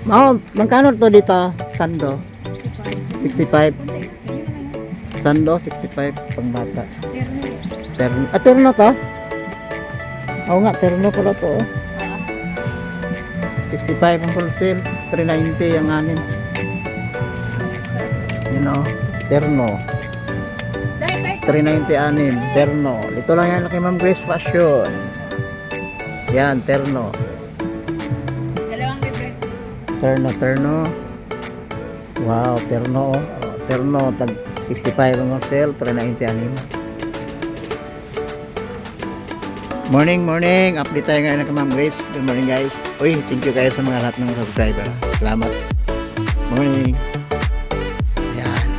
Oh, magkano to dito? Sando? 65. Sando, 65 pang bata. Terno. Ah, terno to? Oo nga, terno pala to. 65 ang wholesale. 390 ang anin. You know, terno. 390 anin. Terno. Ito lang yan kay Ma'am Grace Fashion. Yan, terno. Terno. Wow, terno. Terno, tag 65 ang wholesale, 390 anin. Morning. Update tayo ngayon kay Ma'am Grace. Good morning guys. Uy, thank you guys sa mga lahat ng subscriber. Salamat. Morning. Ayan.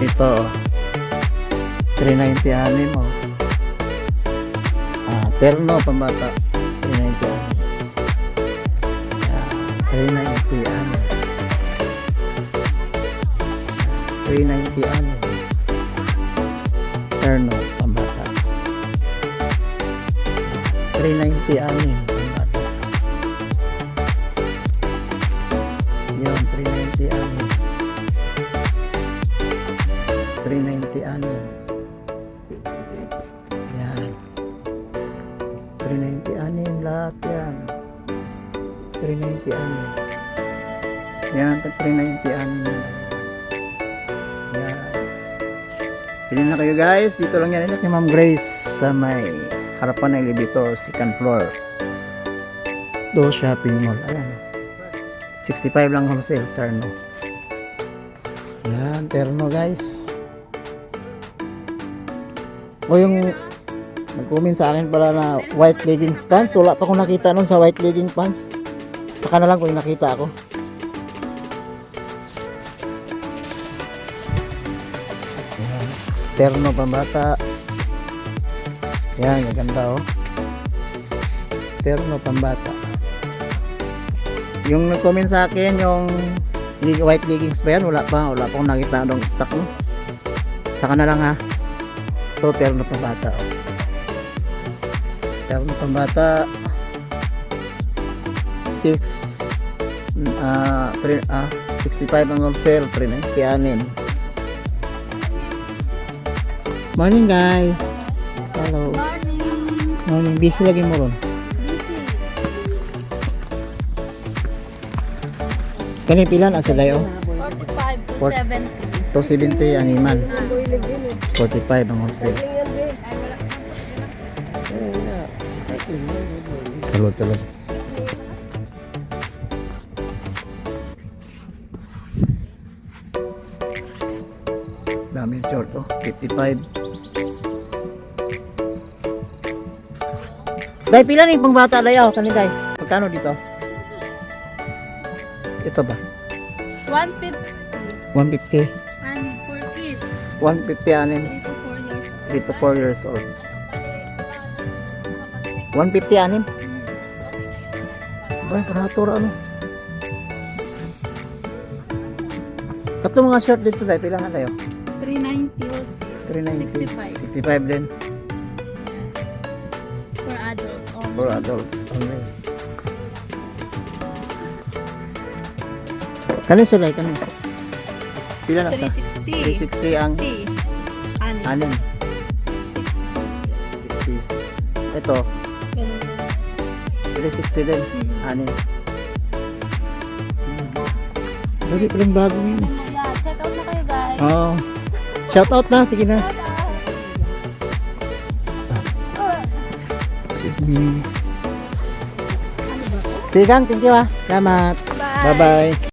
Ito. 390 anin mo. Terno pambata. 390 anin. 390 anin. 390 anin. Terno pambata. 390 anin pambata. Yan, 390 anin. 390 anin. Yan. 390 anin lahat yan. 390 anin. Yan, 390 anin yan. Yan. Pili na kayo guys. Dito lang yan kay Ma'am Grace sa may harapan ng elevator, second floor. Do shopping mall. Ayan. 65 lang wholesale, terno. Yan, terno guys. O yung nag-comment sa akin pala na white leggings pants. Wala pa akong nakita nun sa white leggings pants. Saka na lang kung nakita ako. Ayan. Terno pambata. Yan, ganda oh. Terno pambata. Yung nag-comment sa akin yung white leggings pa yan, wala pa akong nakita doong stock no. Saka na lang ha. Ito terno pambata oh. Terno pambata 65 ang wholesale, 390 anin. Morning guys. Hello. Morning. Busy lagi mo ron. Kani pila na sila yo? 45 to 70. 270 animan. 45 ang wholesale. Salud. Dami short oh, 55. Day pila ni pang bata dayaw kani day. Magkano dito? Ito ba? 150. 150. And for kids, 150 anin. 3 to 4 years. 3 to 4 years old. 150 anin. Ay, paratura ano. Kato mga short dito day pila nga tayo? 390 also. 390. 65. 65 din. For adult only. For adults only. Kanin sila kanin. Pila na sa? 360. 360 ang 60. anin. 6. 6 pieces. Ito, 360 din. Anin. Lagi palang bago yun. Check out na kayo guys. Oo. Shout out na. Sige na. Excuse me. Sige Kang, thank you ah. Salamat. Bye. Bye-bye.